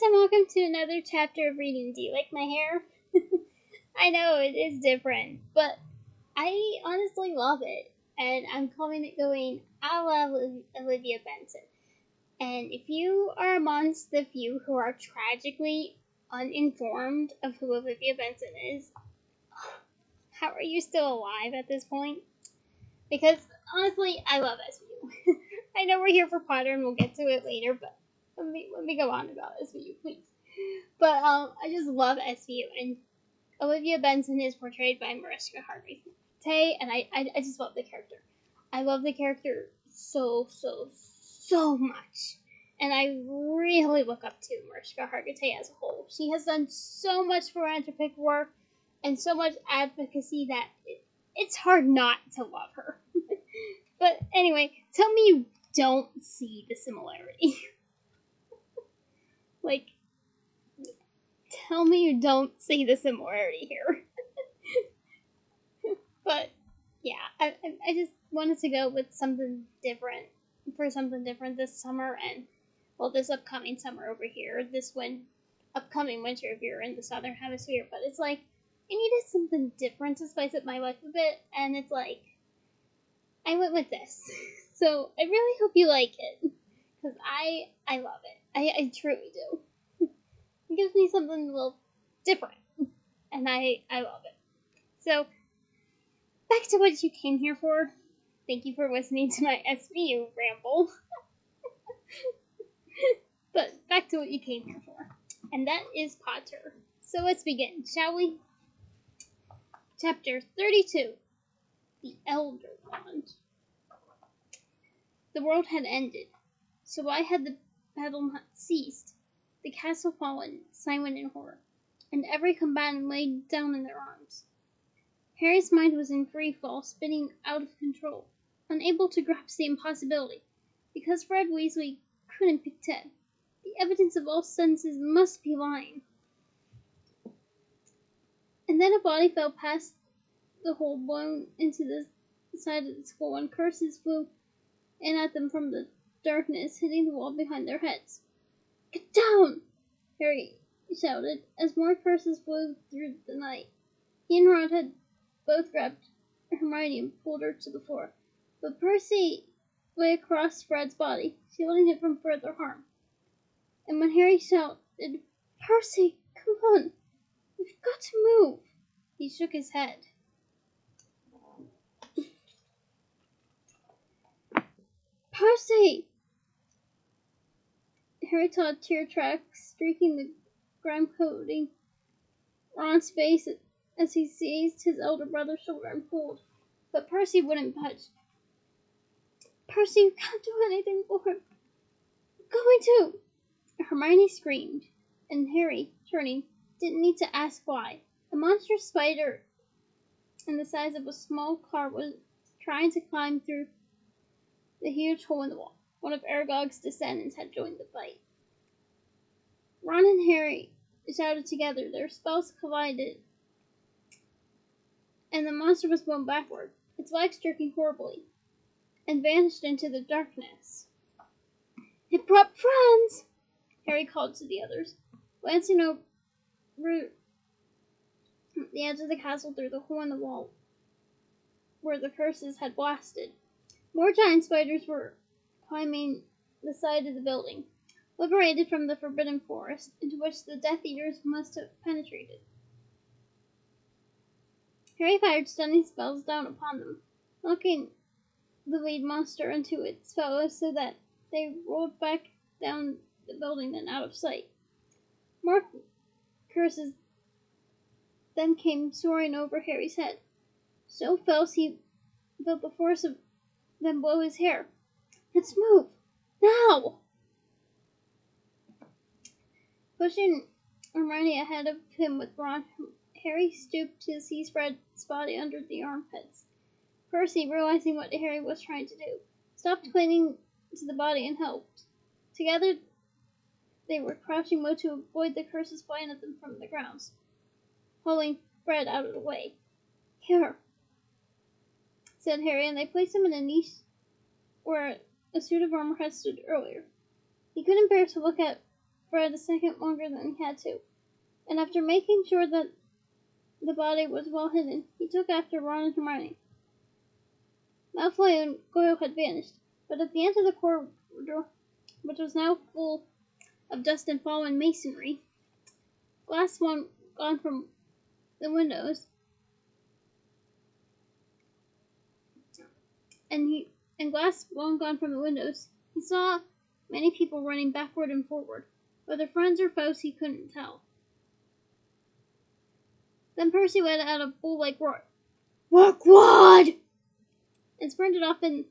and welcome to another chapter of reading. Do you like my hair? I know it is different, but I honestly love it, and I'm calling it going a la Olivia Benson. And if you are amongst the few who are tragically uninformed of who Olivia Benson is, how are you still alive at this point? Because honestly, I love SVU. I know we're here for Potter, and we'll get to it later, but let me go on about SVU, please. But I just love SVU, and Olivia Benson is portrayed by Mariska Hargitay, and I just love the character. I love the character so much, and I really look up to Mariska Hargitay as a whole. She has done so much philanthropic work and so much advocacy that it's hard not to love her. But anyway, tell me you don't see the similarity. Like, tell me you don't see the similarity here. But yeah, I just wanted to go with something different this summer, and well, this upcoming summer over here, upcoming winter if you're in the Southern Hemisphere. But it's like I needed something different to spice up my life a bit, and it's like I went with this. So I really hope you like it, because I love it. I truly do. It gives me something a little different, and I love it. So back to what you came here for. Thank you for listening to my SVU ramble. But back to what you came here for, and that is Potter. So let's begin, shall we? Chapter 32, The Elder Wand. The world had ended, so why had the battle not ceased? The castle fallen, silent in horror, and every combatant laid down in their arms. Harry's mind was in free fall, spinning out of control, unable to grasp the impossibility. Because Fred Weasley couldn't pick Ted, the evidence of all senses must be lying. And then a body fell past the hole blown into the side of the school, and curses flew in at them from the darkness, hitting the wall behind their heads. "Get down!" Harry shouted, as more curses flew through the night. He and Ron had both grabbed Hermione and pulled her to the floor, but Percy lay across Fred's body, shielding him from further harm. And when Harry shouted, "Percy, come on! We've got to move!" he shook his head. "Percy!" Harry saw tear tracks streaking the ground, coating Ron's face as he seized his elder brother's shoulder and pulled. But Percy wouldn't budge. "Percy, you can't do anything for him." "I'm going to!" Hermione screamed, and Harry, turning, didn't need to ask why. A monstrous spider in the size of a small car was trying to climb through the huge hole in the wall. One of Aragog's descendants had joined the fight. Ron and Harry shouted together. Their spells collided, and the monster was blown backward, its legs jerking horribly, and vanished into the darkness. "It brought friends!" Harry called to the others, glancing over the edge of the castle through the hole in the wall where the curses had blasted. More giant spiders were climbing the side of the building, liberated from the forbidden forest into which the Death Eaters must have penetrated. Harry fired stunning spells down upon them, knocking the lead monster into its fellows so that they rolled back down the building and out of sight. More curses then came soaring over Harry's head. So fell he felt the force of them blow his hair. "Let's move! Now!" Pushing Hermione ahead of him with Ron, Harry stooped to seize Fred's body under the armpits. Percy, realizing what Harry was trying to do, stopped clinging to the body and helped. Together, they were crouching low to avoid the curses flying at them from the grounds, hauling Fred out of the way. "Here," said Harry, and they placed him in a niche where a suit of armor had stood earlier. He couldn't bear to look at bread a second longer than he had to, and after making sure that the body was well hidden, he took after Ron and Hermione. Malfoy and Goyle had vanished, but at the end of the corridor, which was now full of dust and fallen masonry, glass one gone from the windows, and glass long gone from the windows, he saw many people running backward and forward, whether friends or foes he couldn't tell. Then Percy let out a bull-like roar, "Rookwood!" and sprinted off in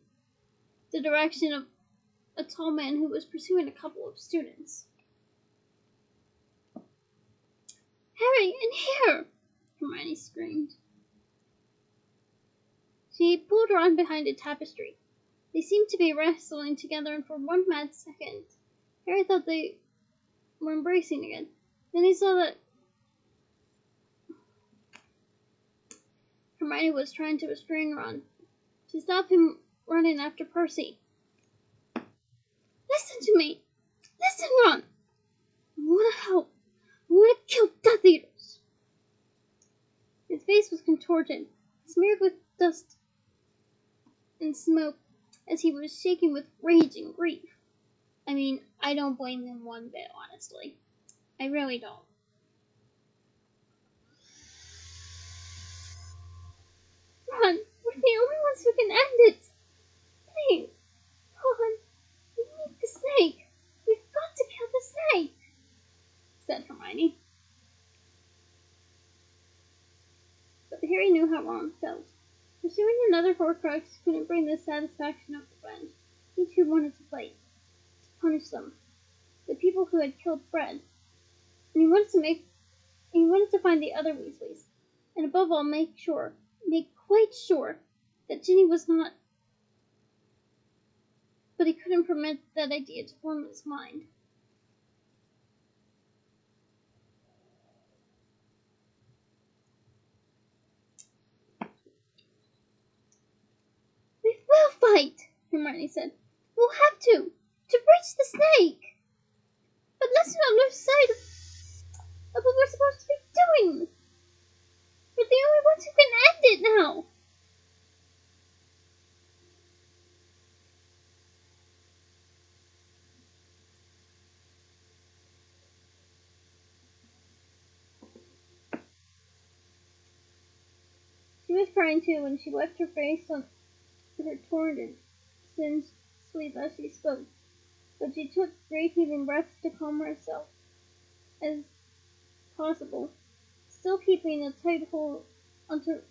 the direction of a tall man who was pursuing a couple of students. "Harry, in here!" Hermione screamed. She pulled Ron behind a tapestry. They seemed to be wrestling together, and for one mad second, Harry thought they were embracing again. Then he saw that Hermione was trying to restrain Ron, to stop him running after Percy. "Listen to me! Listen, Ron! I want to help. I want to kill Death Eaters." His face was contorted, smeared with dust and smoke, as he was shaking with rage and grief. I mean, I don't blame him one bit, honestly. I really don't. "Ron, we're the only ones who can end it. Please, Ron, we need the snake. We've got to kill the snake," said Hermione. But Harry knew how Ron felt. Pursuing another Horcrux couldn't bring the satisfaction of revenge. He too wanted to fight, to punish them, the people who had killed Fred. And he wanted to find the other Weasleys, and above all make quite sure that Ginny was not. But he couldn't permit that idea to form in his mind. "We will fight," Hermione said. "We'll have to reach the snake. But let's not lose sight of what we're supposed to be doing. We're the only ones who can end it now." She was crying too, and she wiped her face on her torn and singed sleeve as she spoke. But she took great heaving breaths to calm herself as possible, still keeping a tight hold onto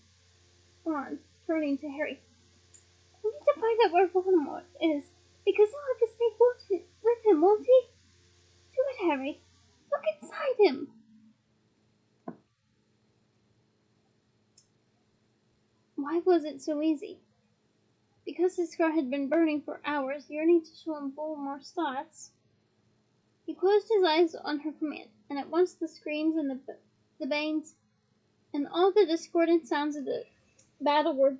Ron, turning to Harry. "We need to find out where Voldemort is, because he'll have the snake with him, won't he? Do it, Harry. Look inside him." Why was it so easy? Because his scar had been burning for hours, yearning to show him Voldemort's thoughts. He closed his eyes on her command, and at once the screams and the bangs and all the discordant sounds of the battle were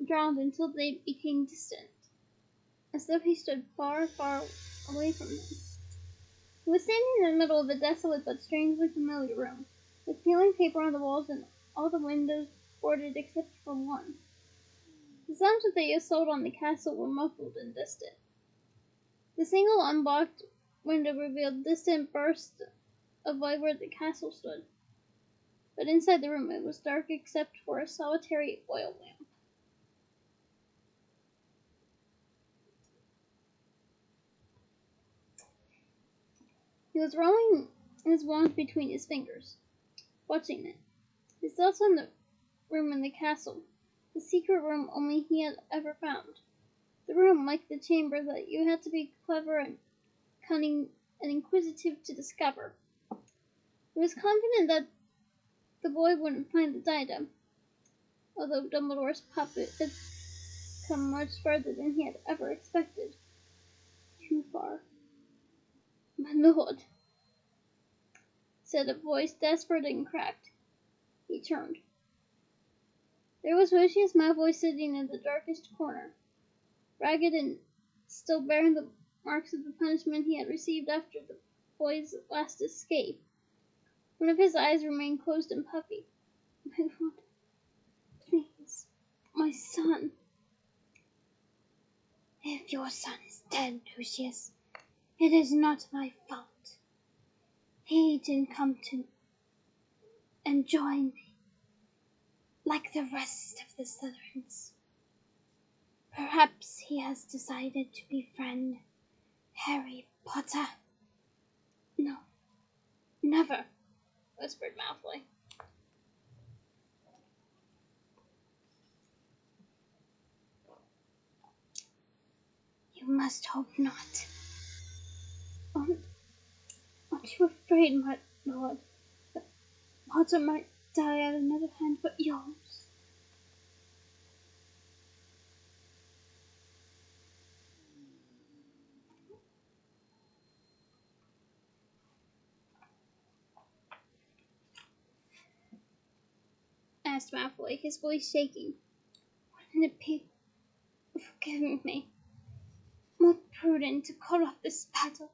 drowned until they became distant, as though he stood far, far away from them. He was standing in the middle of a desolate but strangely familiar room, with peeling paper on the walls and all the windows boarded except for one. The sounds of the assault on the castle were muffled and distant. The single unblocked window revealed distant bursts of light where the castle stood, but inside the room it was dark except for a solitary oil lamp. He was rolling his wand between his fingers, watching it. His thoughts on the room in the castle, the secret room only he had ever found. The room, like the chamber, that you had to be clever and cunning and inquisitive to discover. He was confident that the boy wouldn't find the diadem, although Dumbledore's puppet had come much farther than he had ever expected. Too far. "My lord," said a voice desperate and cracked. He turned. There was Lucius Malfoy sitting in the darkest corner, ragged and still bearing the marks of the punishment he had received after the boy's last escape. One of his eyes remained closed and puffy. My lord, please, my son. If your son is dead, Lucius, it is not my fault. He didn't come to and join me like the rest of the Southerns. Perhaps he has decided to befriend Harry Potter. No, never, whispered Malfoy. You must hope not. Aren't you afraid, my lord, that Potter might die at another hand but yours? Asked Malfoy, his voice shaking. Wouldn't it be, forgive me, more prudent to call off this battle,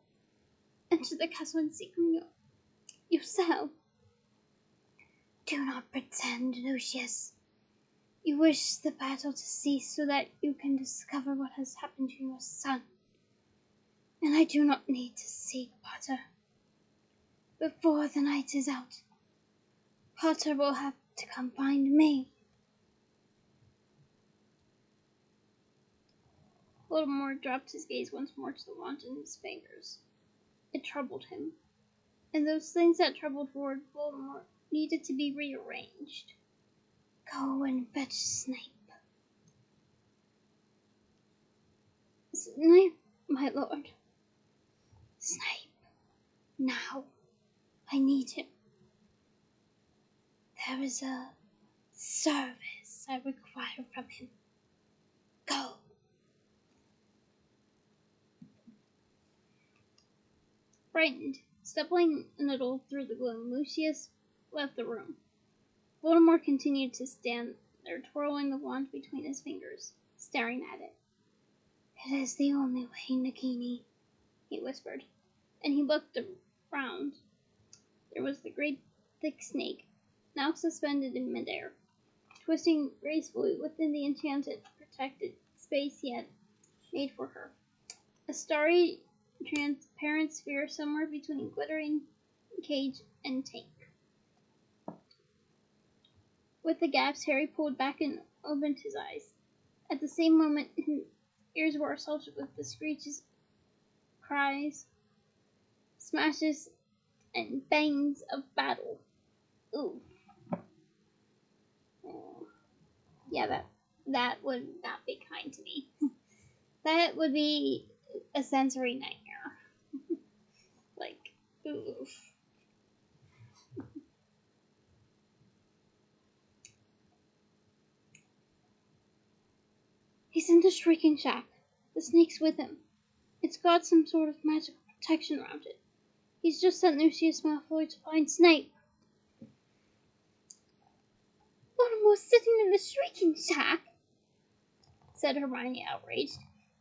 enter the castle and seek him yourself? Do not pretend, Lucius. You wish the battle to cease so that you can discover what has happened to your son. And I do not need to seek Potter. Before the night is out, Potter will have to come find me. Voldemort dropped his gaze once more to the wand in his fingers. It troubled him, and those things that troubled Lord Voldemort needed to be rearranged. Go and fetch Snape. Snape, my lord. Snape. Now. I need him. There is a service I require from him. Go. Frightened, stumbling a little through the gloom, Lucius left the room. Voldemort continued to stand there, twirling the wand between his fingers, staring at it. It is the only way, Nagini, he whispered, and he looked around. There was the great thick snake, now suspended in midair, twisting gracefully within the enchanted, protected space he had made for her. A starry, transparent sphere somewhere between glittering cage and tank. With the gaps, Harry pulled back and opened his eyes. At the same moment, his ears were assaulted with the screeches, cries, smashes, and bangs of battle. Ooh. Oh. Yeah, that would not be kind to me. That would be a sensory nightmare. Like, oof. He's in the Shrieking Shack. The snake's with him. It's got some sort of magical protection around it. He's just sent Lucius Malfoy to find Snape. Voldemort's sitting in the Shrieking Shack, said Hermione, outraged.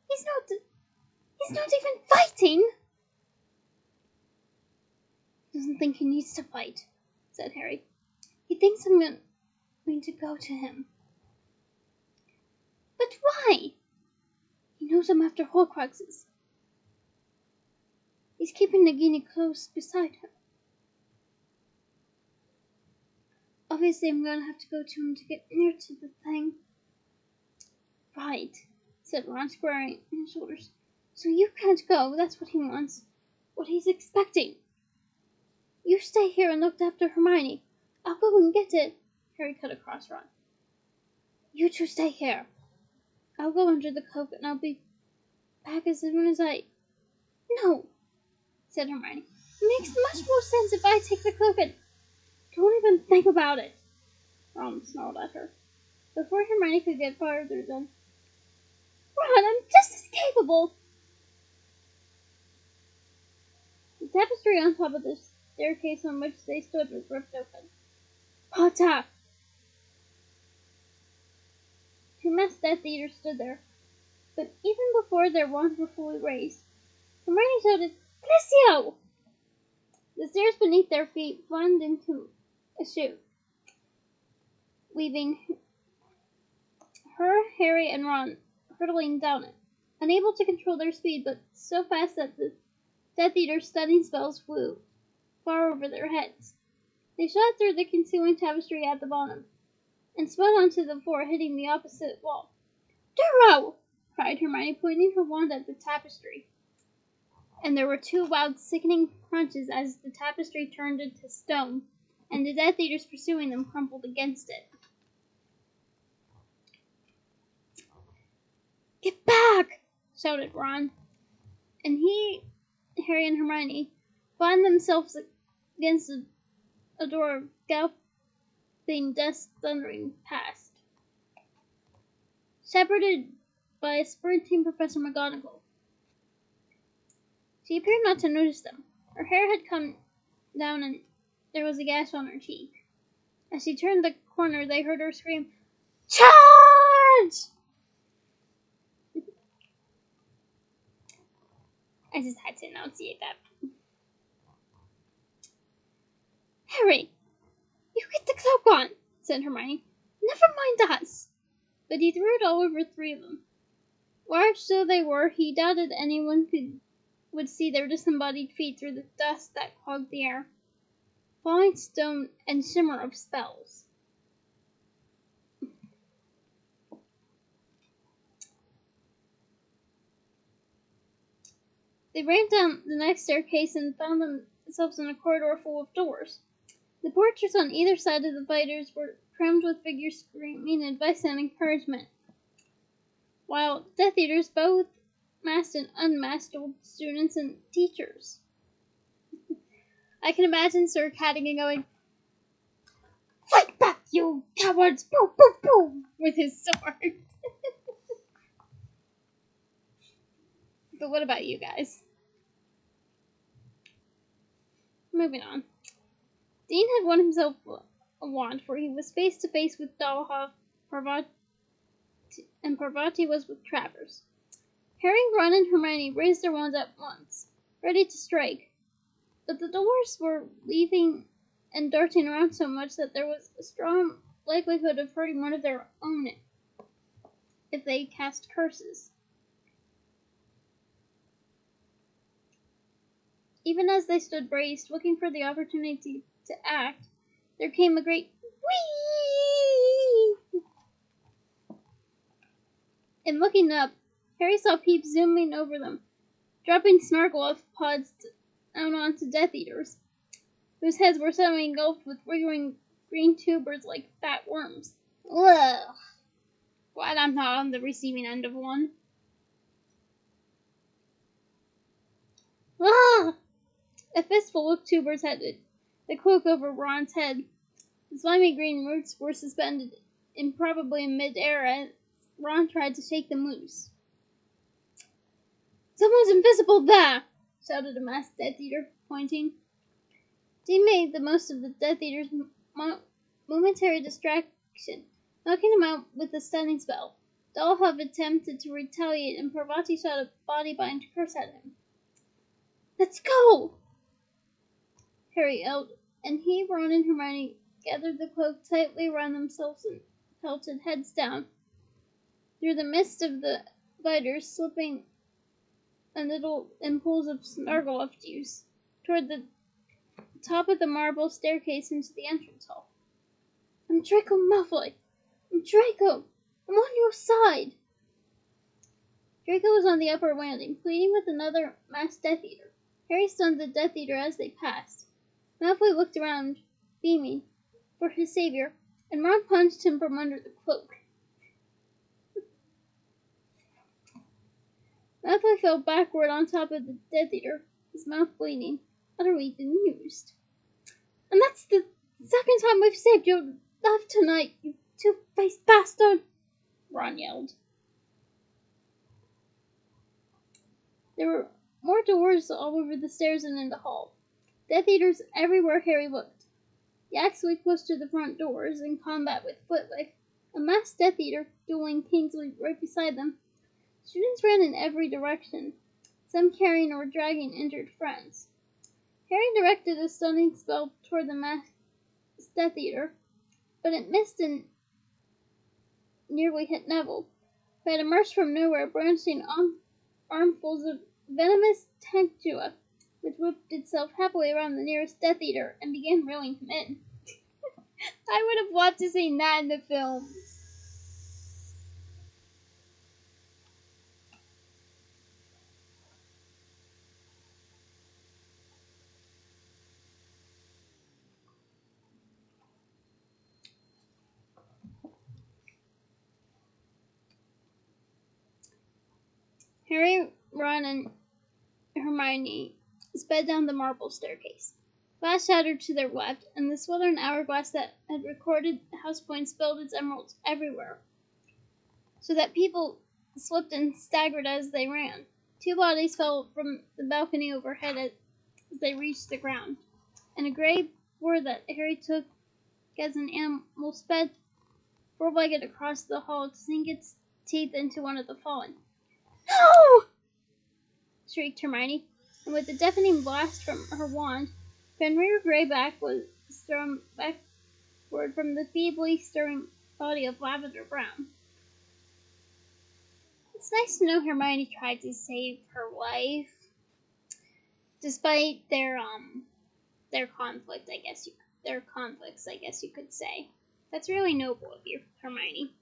He's not even fighting. Doesn't think he needs to fight, said Harry. He thinks I'm going to go to him. But why? He knows I'm after Horcruxes. He's keeping Nagini close beside him. Obviously, I'm going to have to go to him to get near to the thing. Right, said Ron, squaring his shoulders. So you can't go, that's what he wants. What he's expecting. You stay here and look after Hermione. I'll go and get it. Harry cut across Ron. You two stay here. I'll go under the cloak and I'll be back as soon as I... No, said Hermione. It makes much more sense if I take the cloak and... Don't even think about it. Ron snarled at her. Before Hermione could get farther than... Ron, I'm just as capable. The tapestry on top of the staircase on which they stood was ripped open. Potter! Two masked Death Eaters stood there, but even before their wands were fully raised, Hermione shouted, Blessio! The stairs beneath their feet wound into a chute, leaving her, Harry, and Ron hurtling down it, unable to control their speed, but so fast that the Death Eater's stunning spells flew far over their heads. They shot through the concealing tapestry at the bottom, and spun onto the floor, hitting the opposite wall. "Duro!" cried Hermione, pointing her wand at the tapestry. And there were two loud, sickening crunches as the tapestry turned into stone, and the Death Eaters pursuing them crumpled against it. "Get back!" shouted Ron, and Harry, and Hermione found themselves against a door of galloping dust thundering past, shepherded by a sprinting Professor McGonagall. She appeared not to notice them. Her hair had come down and there was a gash on her cheek. As she turned the corner, they heard her scream, "Charge!" I just had to enunciate that. "Harry, you get the cloak on," said Hermione. "Never mind us." But he threw it all over three of them. Large though they were, he doubted anyone would see their disembodied feet through the dust that clogged the air, falling stone and shimmer of spells. They ran down the next staircase and found themselves in a corridor full of doors. The portraits on either side of the fighters were crammed with figures screaming advice and encouragement, while Death Eaters, both masked and unmasked, told students and teachers. I can imagine Sir Cadogan going, "Fight back, you cowards! Boom, boom, boom!" with his sword. But what about you guys? Moving on. Dean had won himself a wand, for he was face to face with Dolohov, and Parvati was with Travers. Harry, Ron, and Hermione raised their wands at once, ready to strike, but the doors were weaving and darting around so much that there was a strong likelihood of hurting one of their own if they cast curses. Even as they stood braced, looking for the opportunity to act, there came a great whee! And looking up, Harry saw Peeps zooming over them, dropping Snargle pods down onto Death Eaters, whose heads were suddenly engulfed with wriggling green tubers like fat worms. Ugh! Glad I'm not on the receiving end of one. Ah! A fistful of tubers had the cloak over Ron's head. The slimy green roots were suspended improbably in mid-air as Ron tried to shake them loose. "Someone's invisible there!" shouted a masked Death Eater, pointing. Dean made the most of the Death Eater's momentary distraction, knocking him out with a stunning spell. Dolohov attempted to retaliate, and Parvati shot a body bind curse at him. "Let's go!" Harry yelled, and he, Ron, and Hermione gathered the cloak tightly around themselves and pelted heads down through the midst of the fighters, slipping a little in pools of Snargle juice toward the top of the marble staircase into the entrance hall. "I'm Draco Malfoy! I'm Draco! I'm on your side!" Draco was on the upper landing, pleading with another masked Death Eater. Harry stunned the Death Eater as they passed. Malfoy looked around, beaming, for his savior, and Ron punched him from under the cloak. Malfoy fell backward on top of the Death Eater, his mouth bleeding, utterly bemused. "And that's the second time we've saved your life tonight, you two-faced bastard!" Ron yelled. There were more doors all over the stairs and in the hall. Death Eaters everywhere Harry looked. Yaxley pushed to the front doors in combat with Flitwick, a masked Death Eater dueling Kingsley right beside them. Students ran in every direction, some carrying or dragging injured friends. Harry directed a stunning spell toward the masked Death Eater, but it missed and nearly hit Neville, who had emerged from nowhere brandishing armfuls of venomous tentacula, which whipped itself happily around the nearest Death Eater and began reeling him in. I would have loved to see that in the film. Harry, Ron, and Hermione sped down the marble staircase. Glass shattered to their left, and the Slytherin hourglass that had recorded house points spilled its emeralds everywhere, so that people slipped and staggered as they ran. Two bodies fell from the balcony overhead as they reached the ground, and a grey boar that Harry took as an animal sped four-legged across the hall to sink its teeth into one of the fallen. "No!" shrieked Hermione, and with a deafening blast from her wand, Fenrir Greyback was thrown backward from the feebly stirring body of Lavender Brown. It's nice to know Hermione tried to save her life, despite their conflict. Their conflicts, I guess you could say. That's really noble of you, Hermione.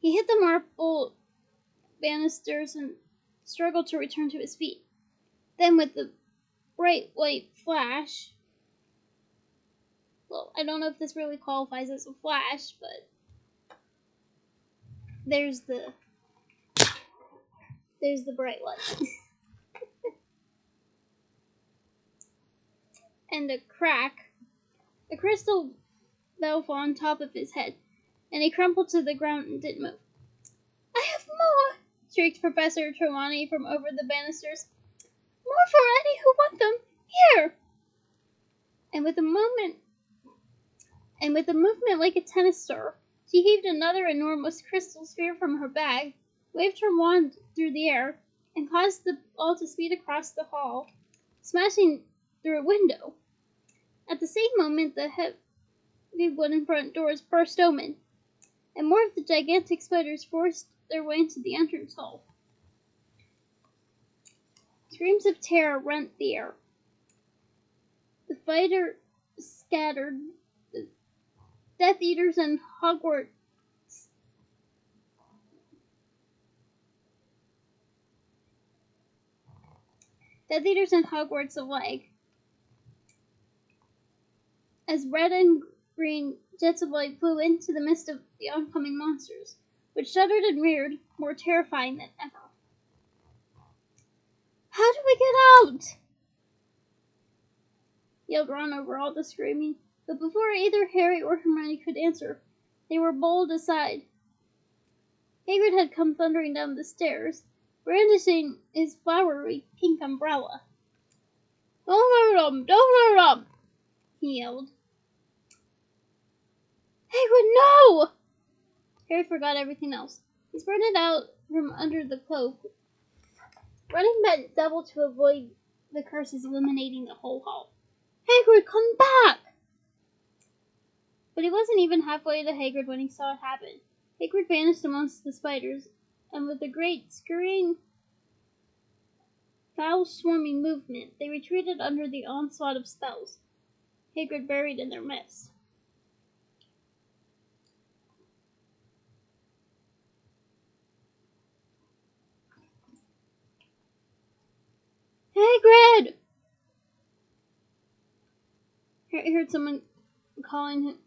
He hit the marble banisters and struggled to return to his feet. Then, with the bright white flash, well, I don't know if this really qualifies as a flash, but there's the bright light. And a crack, a crystal bell fell on top of his head, and he crumpled to the ground and didn't move. "I have more!" shrieked Professor Trelawney from over the banisters. "More for any who want them! Here!" And with a movement like a tennis serve, she heaved another enormous crystal sphere from her bag, waved her wand through the air, and caused the ball to speed across the hall, smashing through a window. At the same moment, the heavy wooden front doors burst open, and more of the gigantic spiders forced their way into the entrance hall. Screams of terror rent the air. The fighters scattered. The Death Eaters and Hogwarts alike, as red and green jets of light flew into the midst of the oncoming monsters, which shuddered and reared, more terrifying than ever. "How do we get out?" yelled Ron over all the screaming, but before either Harry or Hermione could answer, they were bowled aside. Hagrid had come thundering down the stairs, brandishing his flowery pink umbrella. "Don't hurt 'em! Don't hurt 'em!" he yelled. "Hagrid, no!" Harry forgot everything else. He sprinted out from under the cloak, running back double to avoid the curses illuminating the whole hall. "Hagrid, come back!" But he wasn't even halfway to Hagrid when he saw it happen. Hagrid vanished amongst the spiders, and with a great scurrying, foul-swarming movement, they retreated under the onslaught of spells, Hagrid buried in their midst. "Hagrid!" Harry heard someone calling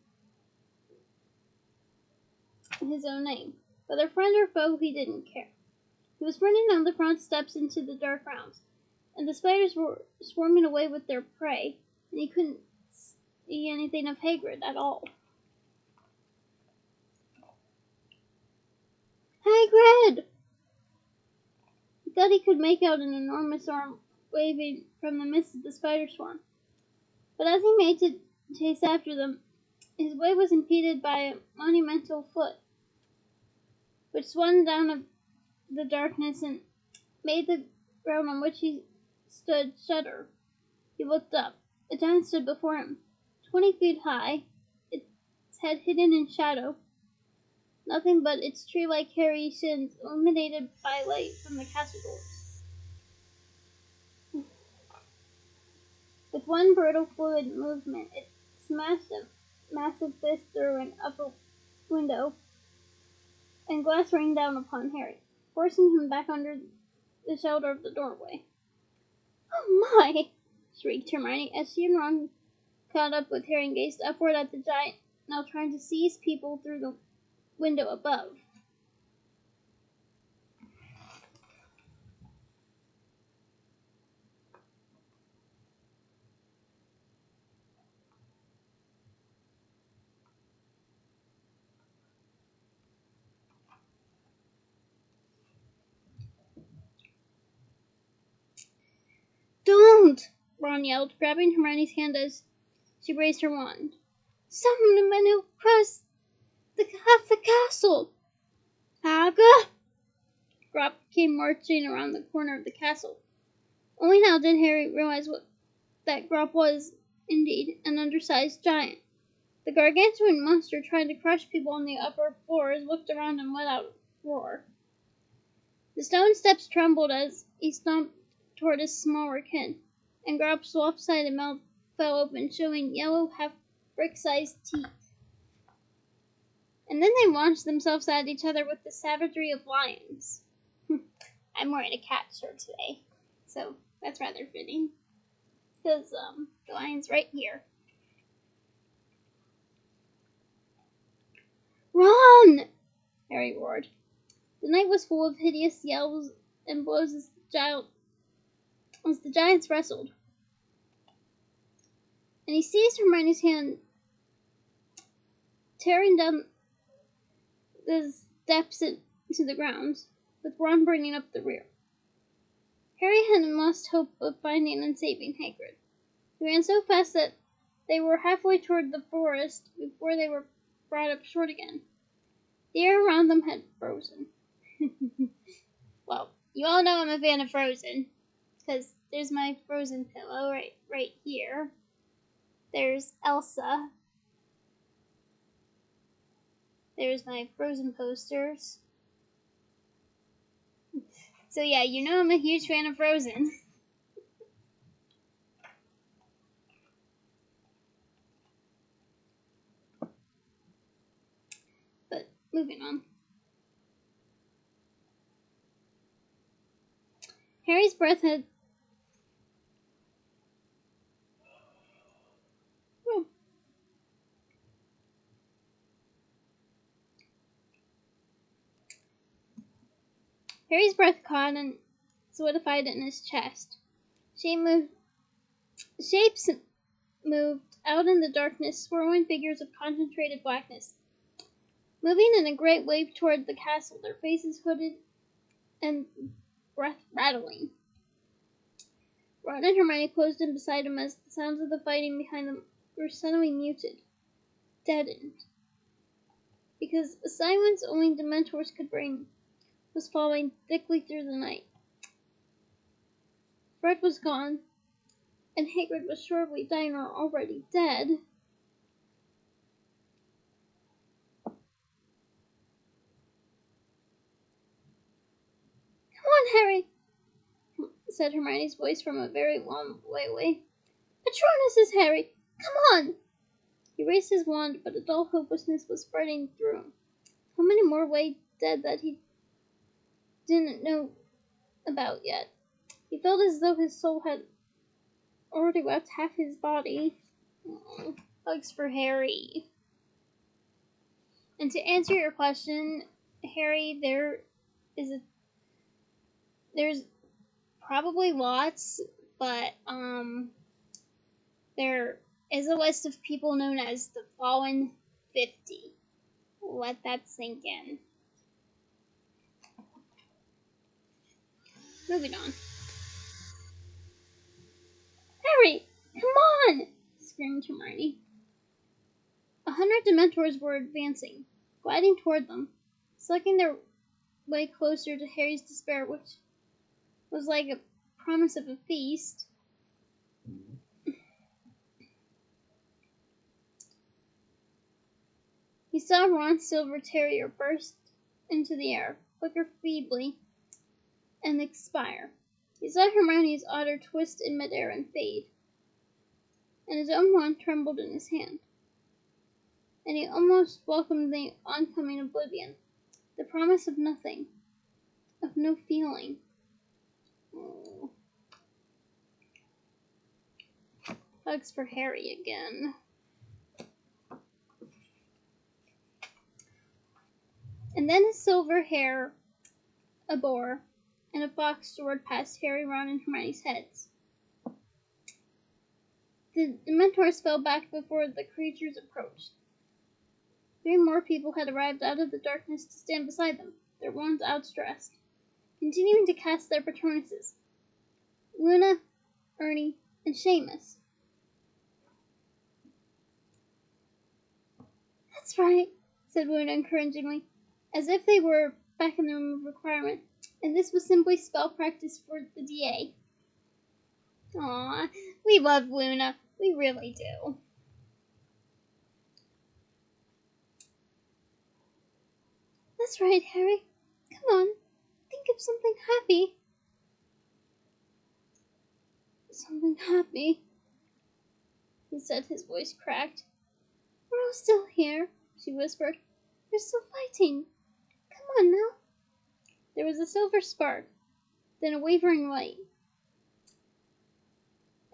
his own name. Whether friend or foe, he didn't care. He was running down the front steps into the dark grounds, and the spiders were swarming away with their prey, and he couldn't see anything of Hagrid at all. "Hagrid!" He thought he could make out an enormous arm waving from the midst of the spider swarm, but as he made to chase after them, his way was impeded by a monumental foot, which swung down of the darkness and made the ground on which he stood shudder. He looked up. A giant stood before him, 20 feet high, its head hidden in shadow. Nothing but its tree-like hairy shins illuminated by light from the castle doors. With one brutal fluid movement, it smashed a massive fist through an upper window, and glass rained down upon Harry, forcing him back under the shelter of the doorway. "Oh my!" shrieked Hermione as she and Ron caught up with Harry and gazed upward at the giant, now trying to seize people through the window above. "Don't!" Ron yelled, grabbing Hermione's hand as she raised her wand. "Someone went across half the castle!" "Aga!" Grop came marching around the corner of the castle. Only now did Harry realize that Grop was, indeed, an undersized giant. The gargantuan monster trying to crush people on the upper floors looked around and let out a roar. The stone steps trembled as he stomped toward his smaller kin, and Grop's lopsided mouth fell open, showing yellow, half-brick-sized teeth. And then they launched themselves at each other with the savagery of lions. I'm wearing a cat shirt today, so that's rather fitting, because the lion's right here. "Run!" Harry roared. The night was full of hideous yells and blows as the giants wrestled. And he seized Hermione's hand, tearing down the steps into the grounds, with Ron bringing up the rear. Harry hadn't lost hope of finding and saving Hagrid. He ran so fast that they were halfway toward the forest before they were brought up short again. The air around them had frozen. Well, you all know I'm a fan of Frozen, because there's my Frozen pillow right here. There's Elsa. There's my Frozen posters. So yeah, you know I'm a huge fan of Frozen. But moving on. Harry's breath had Harry's breath caught and solidified in his chest. Shapes moved out in the darkness, swirling figures of concentrated blackness, moving in a great wave toward the castle, their faces hooded and breath rattling. Ron and Hermione closed in beside him as the sounds of the fighting behind them were suddenly muted, deadened, because a silence only dementors could bring was falling thickly through the night. Fred was gone, and Hagrid was surely dying or already dead. "Come on, Harry," said Hermione's voice from a very long way away. "Patronuses, Harry! Come on!" He raised his wand, but a dull hopelessness was spreading through him. How many more lay dead that he didn't know about yet? He felt as though his soul had already left half his body. Oh, hugs for Harry. And to answer your question, Harry, there's probably lots, but there is a list of people known as the Fallen 50. Let that sink in. Moving on. "Harry, come on!" screamed Hermione. 100 Dementors were advancing, gliding toward them, sucking their way closer to Harry's despair, which was like a promise of a feast. He saw Ron's silver terrier burst into the air, flicker feebly, and expire. He saw Hermione's otter twist in midair and fade, and his own wand trembled in his hand. And he almost welcomed the oncoming oblivion, the promise of nothing, of no feeling. Oh. Hugs for Harry again. And then his silver hair, a boar, and a fox soared past Harry, Ron, and Hermione's heads. The dementors fell back before the creatures approached. 3 more people had arrived out of the darkness to stand beside them, their wands outstretched, continuing to cast their Patronuses. Luna, Ernie, and Seamus. "That's right," said Luna encouragingly, as if they were back in the room of requirement, and this was simply spell practice for the DA. Aw, we love Luna. We really do. "That's right, Harry. Come on, think of something happy." "Something happy," he said, his voice cracked. "We're all still here," she whispered. "We're still fighting. Come on now." There was a silver spark, then a wavering light.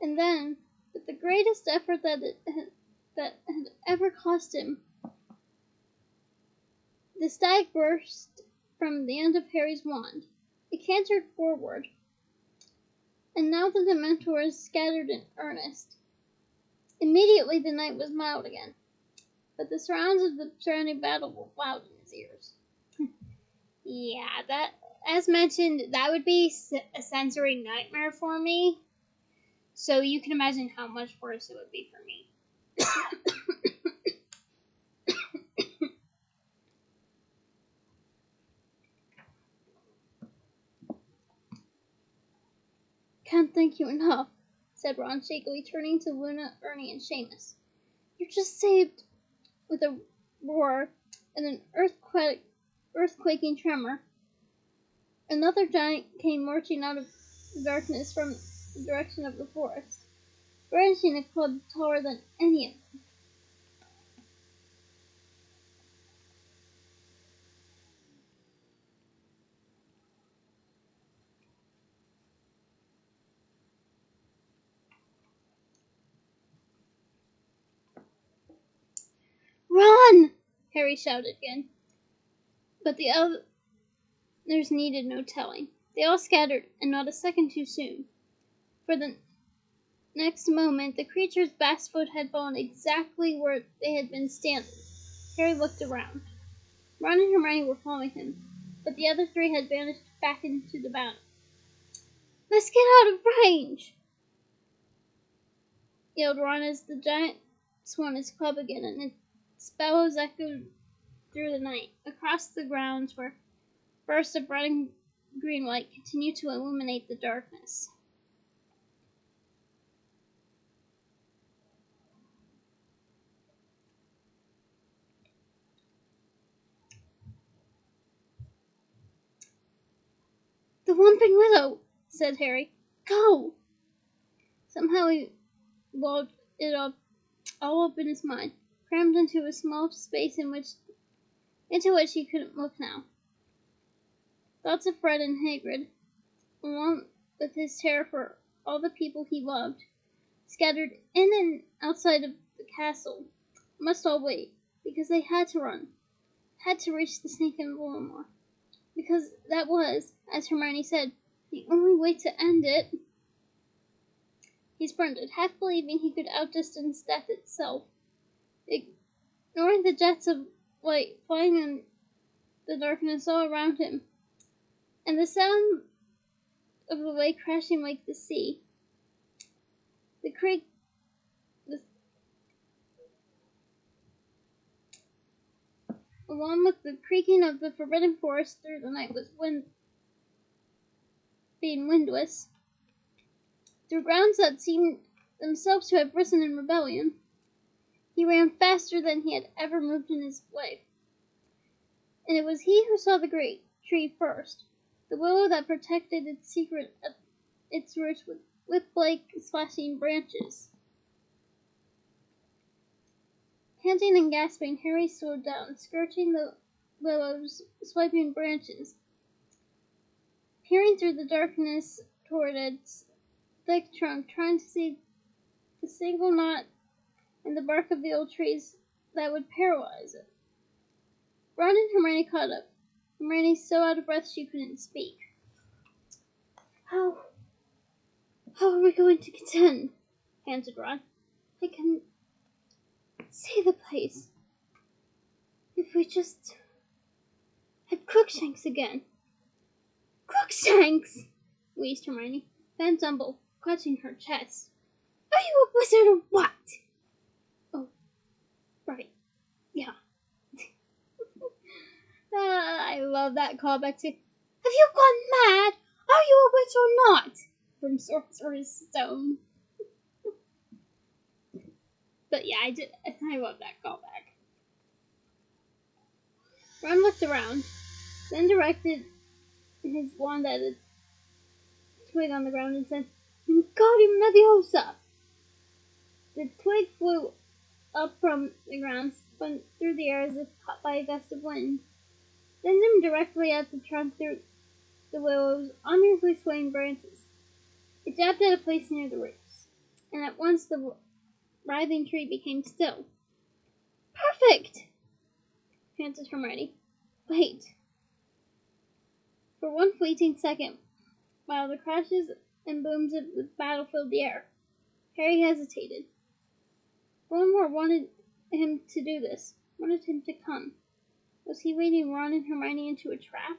And then, with the greatest effort that had ever cost him, the stag burst from the end of Harry's wand. It cantered forward, and now the dementors scattered in earnest. Immediately the night was mild again, but the sounds of the surrounding battle were loud in his ears. Yeah, that, as mentioned, that would be a sensory nightmare for me. So you can imagine how much worse it would be for me. "Can't thank you enough," said Ron shakily, turning to Luna, Ernie, and Seamus. "You're just saved." With a roar and an earthquaking tremor, another giant came marching out of the darkness from the direction of the forest, brandishing a club taller than any of them. "Run!" Harry shouted again, but the others needed no telling. They all scattered, and not a second too soon. For the next moment, the creature's vast foot had fallen exactly where they had been standing. Harry looked around. Ron and Hermione were following him, but the other 3 had vanished back into the battle. "Let's get out of range!" yelled Ron as the giant swung his club again, and its bellows echoed through the night, across the grounds where bursts of red and green light continued to illuminate the darkness. "The Whomping Willow," said Harry. "Go!" Somehow he walled it up, all up in his mind, crammed into a small space into which he couldn't look now. Thoughts of Fred and Hagrid, along with his terror for all the people he loved, scattered in and outside of the castle, must all wait, because they had to run, had to reach the snake in Voldemort, because that was, as Hermione said, the only way to end it. He sprinted, half believing he could outdistance death itself, ignoring the jets of light flying in the darkness all around him, and the sound of the wave crashing like the sea. The creak, along with the creaking of the forbidden forest through the night, was being windless. through grounds that seemed themselves to have risen in rebellion. He ran faster than he had ever moved in his life. And it was he who saw the great tree first, the willow that protected its secret at its roots with whip-like slashing branches. Panting and gasping, Harry slowed down, skirting the willow's swiping branches, peering through the darkness toward its thick trunk, trying to see the single knot in the bark of the old trees that would paralyze it. Ron and Hermione caught up. Hermione so out of breath she couldn't speak. How are we going to contend? Panted Ron. I can see the place. If we just had Crookshanks again. Crookshanks! wheezed Hermione, then stumbled, clutching her chest. Are you a wizard or what? Oh, right. Yeah. I love that callback to, have you gone mad? Are you a witch or not? From Sorcerer's Stone. But yeah, I love that callback. Ron looked around, then directed his wand at a twig on the ground and said, Wingardium Leviosa! The twig flew up from the ground, spun through the air as if caught by a gust of wind, then zoomed directly at the trunk through the willow's ominously swaying branches. It jabbed at a place near the roots, and at once the writhing tree became still. Perfect! panted Hermione. Wait. For one fleeting second, while the crashes and booms of the battle filled the air, Harry hesitated. Voldemort wanted him to do this, wanted him to come. Was he leading Ron and Hermione into a trap?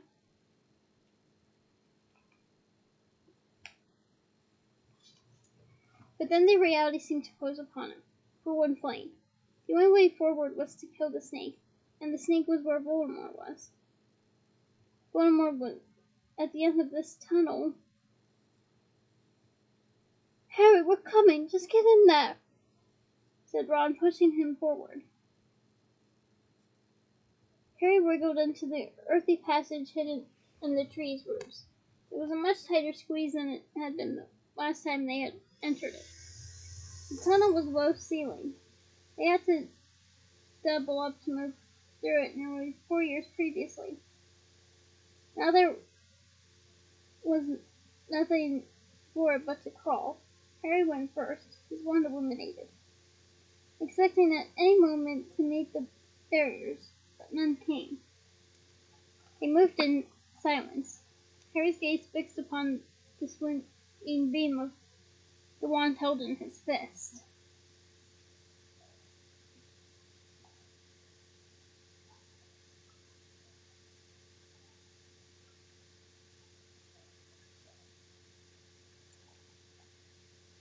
But then the reality seemed to close upon him, for one flame. The only way forward was to kill the snake, and the snake was where Voldemort was. Voldemort was at the end of this tunnel. Harry, we're coming, just get in there, said Ron, pushing him forward. Harry wriggled into the earthy passage hidden in the tree's roots. It was a much tighter squeeze than it had been the last time they had entered it. The tunnel was low-ceilinged. They had to double up to move through it nearly 4 years previously. Now there was nothing for it but to crawl. Harry went first, his wand illuminated, expecting at any moment to meet the barriers, but none came. They moved in silence, Harry's gaze fixed upon the swinging beam of the wand held in his fist.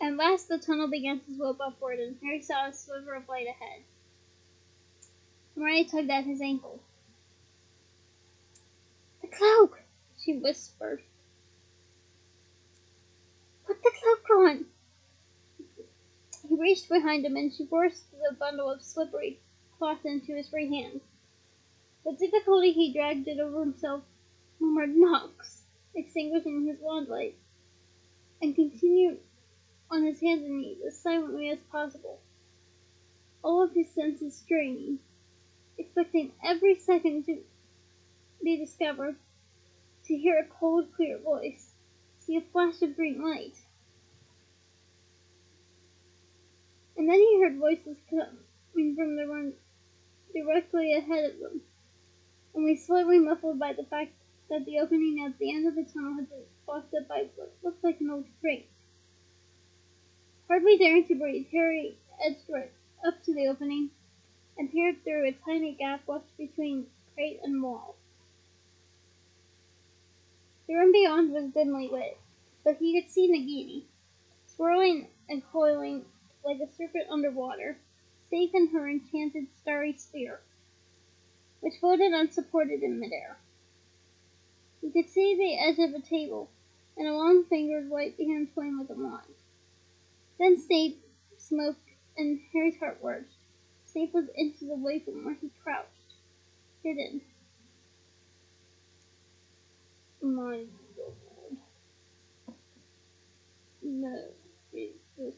At last the tunnel began to slope upward, and Harry saw a sliver of light ahead. Hermione tugged at his ankle. The cloak, she whispered. Put the cloak on. He reached behind him, and she forced the bundle of slippery cloth into his free hand. With difficulty he dragged it over himself, murmured knocks, extinguishing his wand light, and continued on his hands and knees as silently as possible, all of his senses straining, expecting every second to be discovered, to hear a cold, clear voice, see a flash of green light. And then he heard voices coming from the room directly ahead of them, only slightly muffled by the fact that the opening at the end of the tunnel had been blocked up by what looked like an old crate. Hardly daring to breathe, Harry edged right up to the opening and peered through a tiny gap left between crate and wall. The room beyond was dimly lit, but he could see Nagini, swirling and coiling like a serpent underwater, safe in her enchanted starry sphere, which floated unsupported in midair. He could see the edge of a table, and a long fingered white hand toying with a wand. Then Snape smoked, and Harry's heart warmed. Snape was inches away from where he crouched, hidden. My lord, no resistance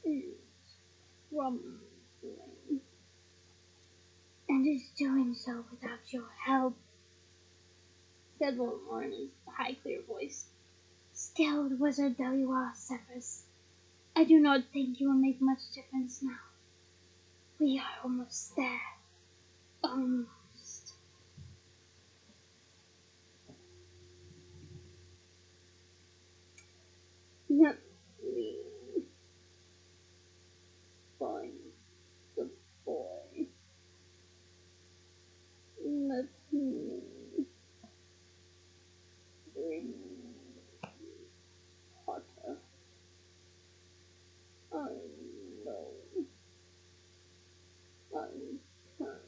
is crumbling, and is doing so without your help, said Voldemort in his high, clear voice. Skilled wizard though you are, Severus, I do not think you will make much difference now. We are almost there. Almost. Let me find the boy. Let me bring Potter. I know I can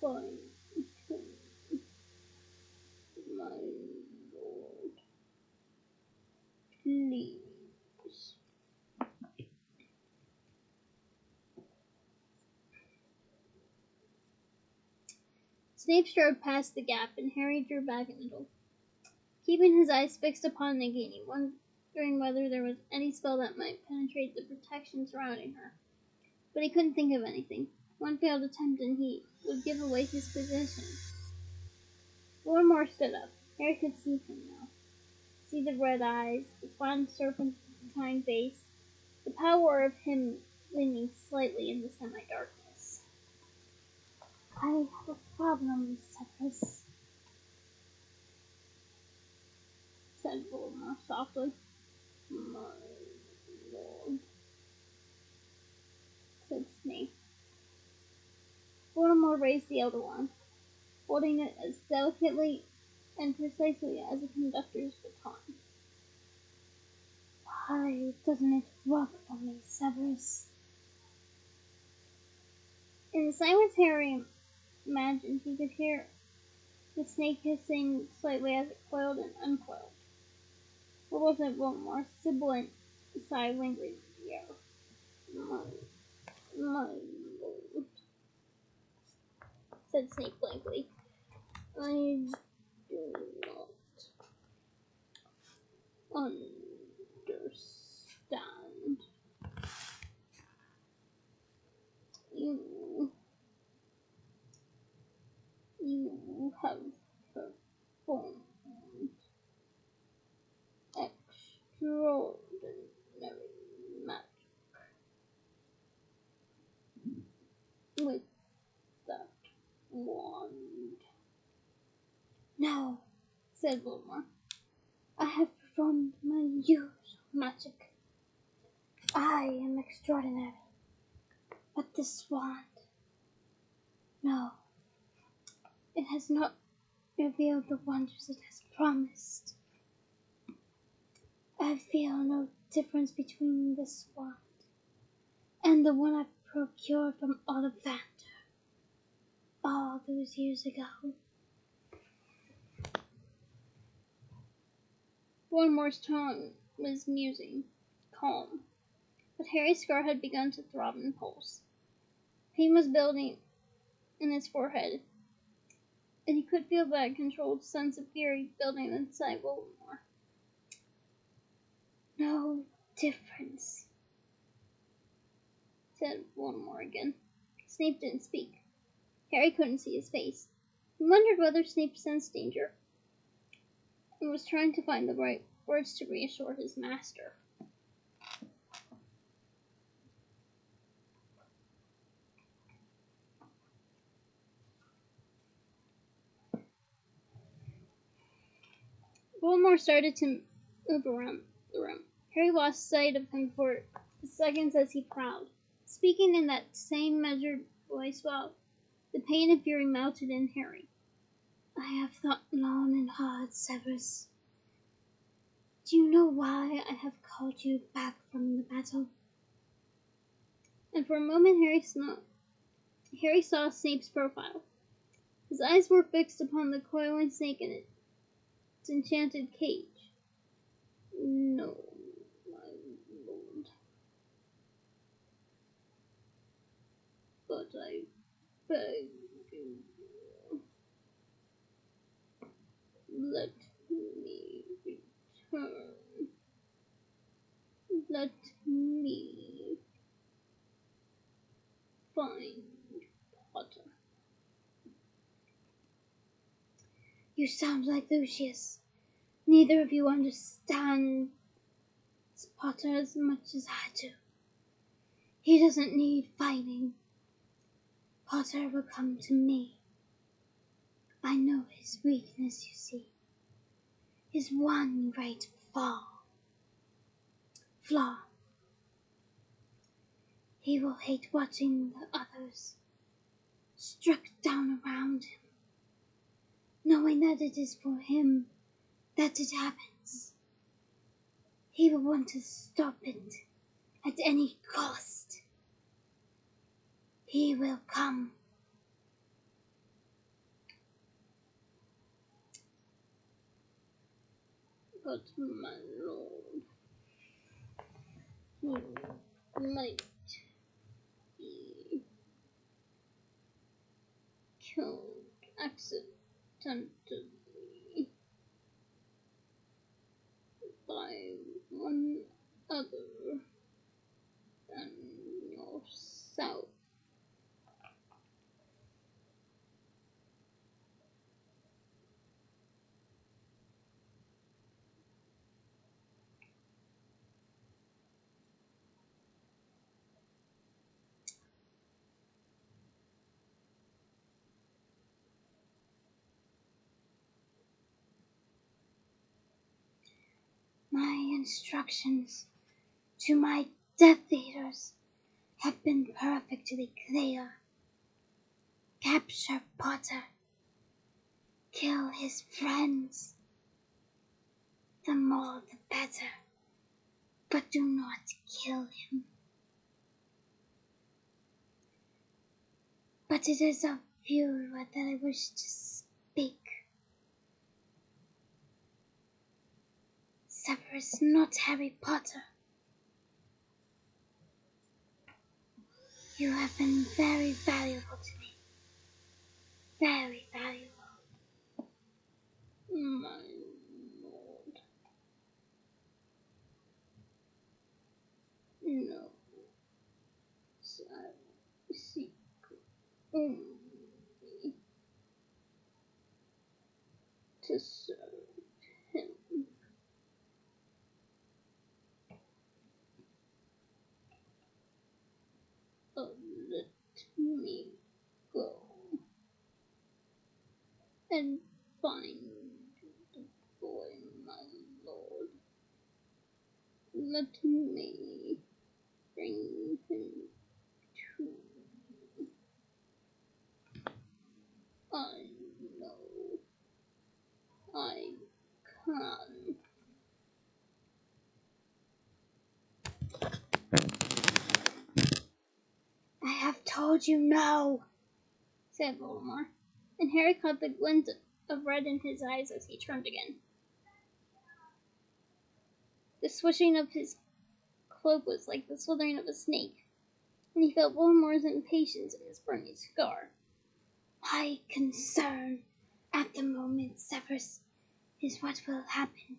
find him, my lord. Please. Snape strode past the gap, and Harry drew back a little, keeping his eyes fixed upon Nagini, wondering whether there was any spell that might penetrate the protection surrounding her. But he couldn't think of anything. One failed attempt, and he would give away his position. Voldemort stood up. Harry could see him now. See the red eyes, the fond serpentine face, the power of him gleaming slightly in the semi-darkness. I have a problem, Severus, said Voldemort softly. My lord, said Snape. Voldemort raised the elder wand, holding it as delicately and precisely as a conductor's baton. Why doesn't it work for me, Severus? In the silence, Harry imagined he could hear the snake hissing slightly as it coiled and uncoiled. Or was it Voldemort's sibilant sigh lingering in the air? My lord, said Snape blankly. I do not understand. You have performed extraordinary magic with that wand. No, said Voldemort. I have performed my usual magic. I am extraordinary. But this wand, no, it has not revealed the wonders it has promised. I feel no difference between this wand and the one I procured from Ollivander all those years ago. Voldemort's tone was musing, calm, but Harry's scar had begun to throb and pulse. Pain was building in his forehead, and he could feel that controlled sense of fury building inside Voldemort. No difference, said Voldemort again. Snape didn't speak. Harry couldn't see his face. He wondered whether Snape sensed danger and was trying to find the right words to reassure his master. Voldemort started to move around the room. Harry lost sight of him for seconds as he prowled, speaking in that same measured voice while the pain and fury mounted in Harry. I have thought long and hard, Severus. Do you know why I have called you back from the battle? And for a moment Harry saw Snape's profile, His eyes were fixed upon the coiling snake in its enchanted cage. No, my lord. But I beg you, let me return. Let me find Potter. You sound like Lucius. Neither of you understands Potter as much as I do. He doesn't need fighting. Potter will come to me. I know his weakness, you see. His one great flaw. He will hate watching the others struck down around him, knowing that it is for him that it happens. He will want to stop it at any cost. He will come. But my lord, he might be killed accidentally by one other than yourself. My instructions to my Death Eaters have been perfectly clear. Capture Potter. Kill his friends. The more the better. But do not kill him. But it is of you that I wish to speak. Severus, not Harry Potter. You have been very valuable to me. Very valuable. My lord. No. I seek only to serve him. Oh, let me go and find the boy, my lord. Let me bring him to you. I know I can. I have told you no, said Voldemort, and Harry caught the glint of red in his eyes as he turned again. The swishing of his cloak was like the slithering of a snake, and he felt Voldemort's impatience in his burning scar. My concern at the moment, Severus, is what will happen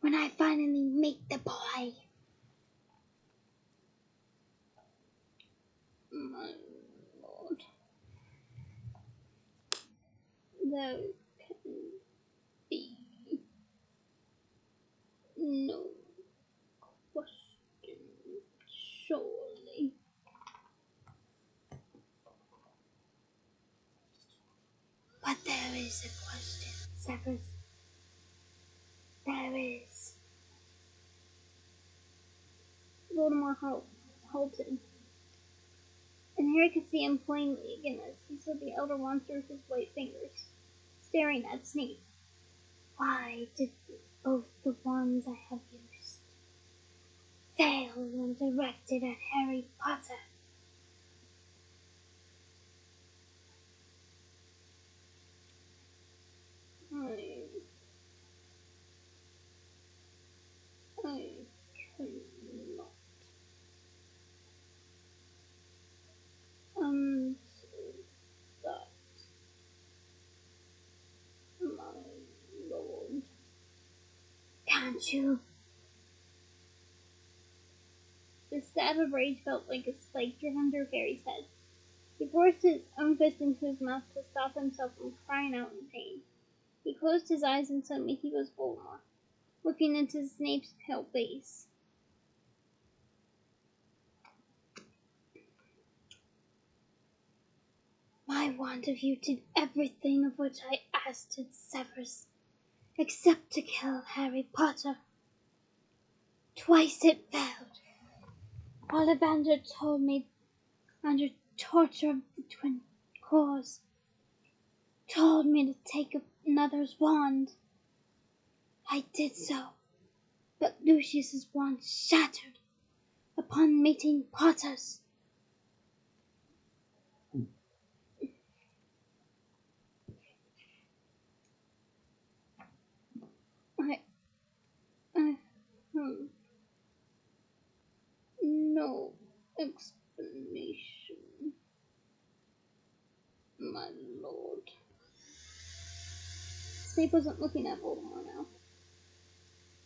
when I finally meet the boy. My lord, there can be no question, surely. But there is a question, Severus. There is. Voldemort halted, and Harry could see him plainly again as he saw the Elder Wand through his white fingers, staring at Snape. Why did both the wands I have used fail when directed at Harry Potter? can't you? The stab of rage felt like a spike driven through Harry's head. He forced his own fist into his mouth to stop himself from crying out in pain. He closed his eyes and suddenly he was Voldemort, looking into Snape's pale face. My wand of you did everything of which I asked it, Severus, except to kill Harry Potter. Twice it failed. Ollivander told me under torture of the twin cores, told me to take another's wand. I did so, but Lucius's wand shattered upon meeting Potter's. I have no explanation, my lord. Snape wasn't looking at Voldemort now.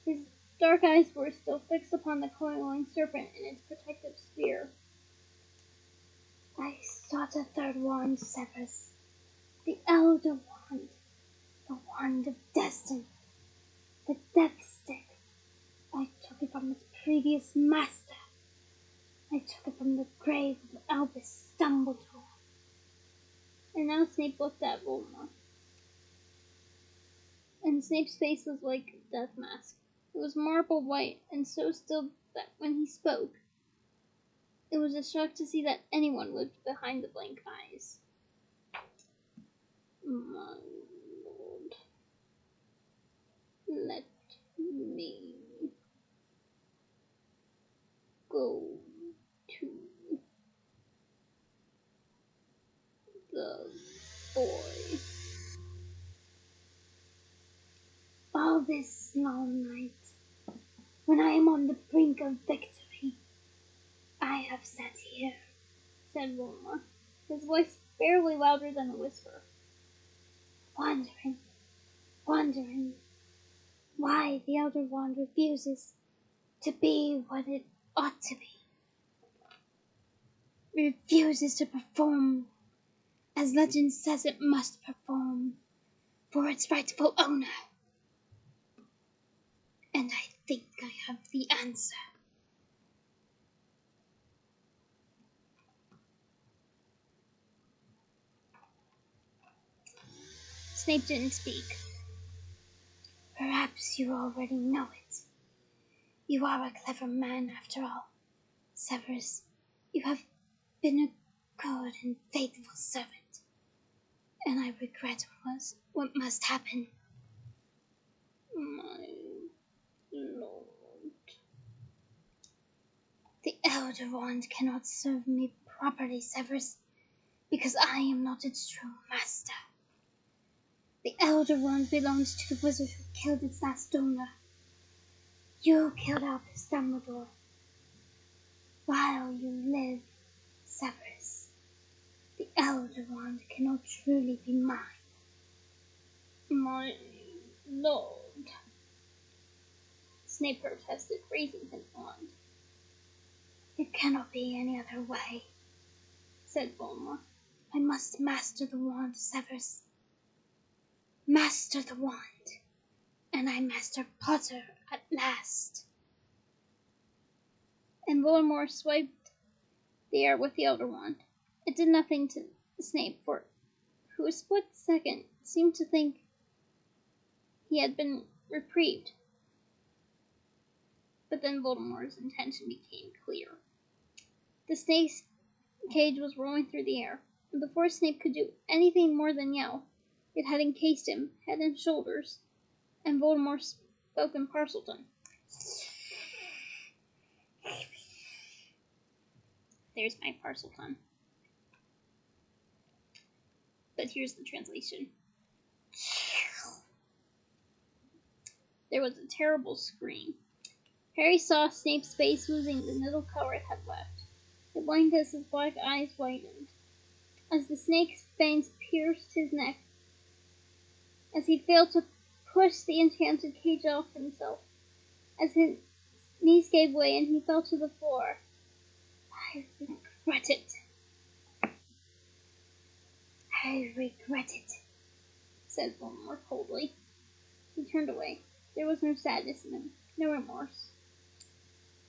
His dark eyes were still fixed upon the coiling serpent in its protective sphere. I sought a third wand, Severus. The Elder Wand. The Wand of Destiny. The Death Stick. I took it from its previous master. I took it from the grave of Albus Dumbledore. And now Snape looked at Voldemort. And Snape's face was like a death mask. It was marble white and so still that when he spoke, it was a shock to see that anyone lived behind the blank eyes. My lord, let me go to the boy. All this long night, when I am on the brink of victory, I have sat here, said Voldemort, his voice barely louder than a whisper, wondering why the Elder Wand refuses to be what it ought to be. Refuses to perform as legend says it must perform for its rightful owner. And I think I have the answer. Snape didn't speak. Perhaps you already know it. You are a clever man after all, Severus. You have been a good and faithful servant, and I regret what must happen. My lord. The Elder Wand cannot serve me properly, Severus, because I am not its true master. The Elder Wand belongs to the wizard who killed its last owner. You killed Albus Dumbledore. While you live, Severus, the Elder Wand cannot truly be mine. My lord, Snape protested, raising his wand. It cannot be any other way, said Voldemort. I must master the wand, Severus. Master the wand, and I master Potter at last. And Voldemort swiped the air with the Elder Wand. It did nothing to Snape, for who a split second seemed to think he had been reprieved. But then Voldemort's intention became clear. The snake's cage was rolling through the air, and before Snape could do anything more than yell, it had encased him, head and shoulders, and Voldemort spoke in Parselton. There's my Parselton. But here's the translation. There was a terrible scream. Harry saw Snape's face losing the little color it had left. It blinked as his black eyes widened, as the snake's fangs pierced his neck, as he failed to push the enchanted cage off himself. as his knees gave way and he fell to the floor. I regret it. I regret it, said Voldemort coldly. He turned away. There was no sadness in him, no remorse.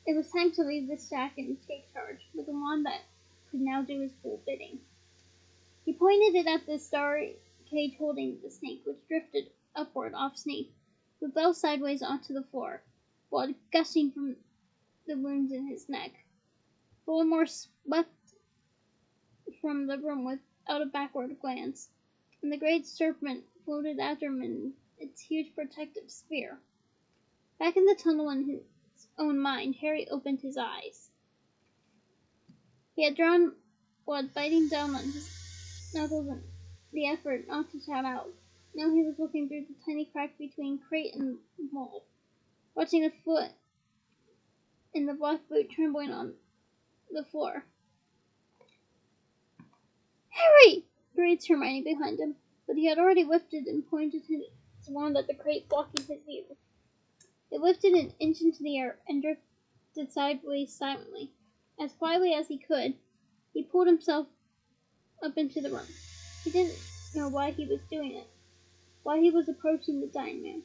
It was time to leave this shack and take charge, with a wand that could now do his full bidding. He pointed it at the starry cage holding the snake, which drifted upward off Snape, who fell sideways onto the floor, blood gushing from the wounds in his neck. Voldemort swept from the room without a backward glance, and the great serpent floated after him in its huge protective sphere. Back in the tunnel in his own mind, Harry opened his eyes. He had drawn blood biting down on his knuckles in the effort not to shout out. Now he was looking through the tiny crack between crate and wall, watching a foot in the black boot trembling on the floor. Harry! Breathed Hermione behind him, but he had already lifted and pointed his wand at the crate blocking his view. It lifted an inch into the air and drifted sideways silently. As quietly as he could, he pulled himself up into the room. He didn't know why he was doing it, why he was approaching the dying man.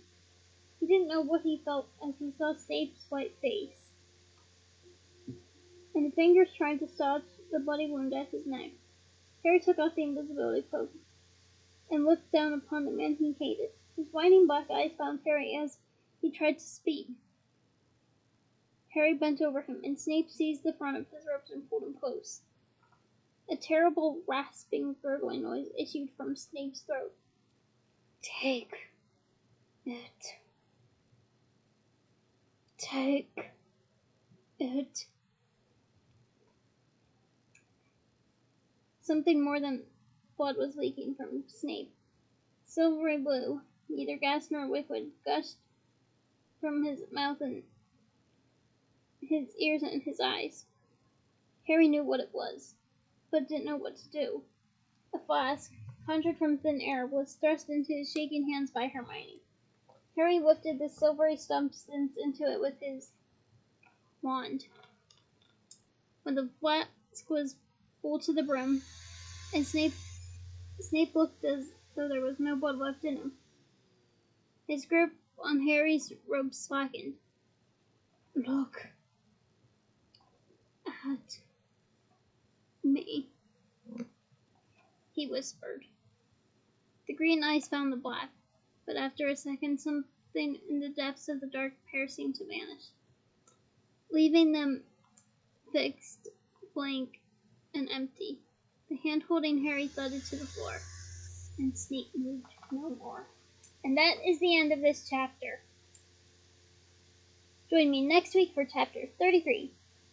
He didn't know what he felt as he saw Snape's white face, and the fingers trying to staunch the bloody wound at his neck. Harry took off the invisibility cloak and looked down upon the man he hated. His whining black eyes found Harry as he tried to speak. Harry bent over him, and Snape seized the front of his robes and pulled him close. A terrible, rasping, gurgling noise issued from Snape's throat. Take it. Take it. Something more than blood was leaking from Snape. Silvery blue, neither gas nor liquid, gushed from his mouth and his ears and his eyes. Harry knew what it was, but didn't know what to do. A flask, conjured from thin air, was thrust into his shaking hands by Hermione. Harry lifted the silvery substance into it with his wand. When the flask was full to the brim, and Snape looked as though there was no blood left in him. His grip on Harry's robe slackened. Look at me, he whispered. The green eyes found the black, but after a second something in the depths of the dark pair seemed to vanish, leaving them fixed, blank, and empty. The hand holding Harry thudded to the floor, and Snape moved no more. And that is the end of this chapter. Join me next week for chapter 33,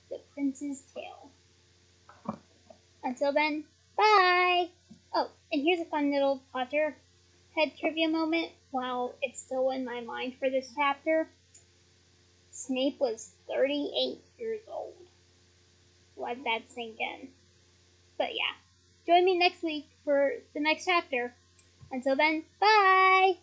The Prince's Tale. Until then, bye! Oh, and here's a fun little Potterhead trivia moment while it's still in my mind for this chapter. Snape was 38 years old. Let that sink in. But yeah, join me next week for the next chapter. Until then, bye!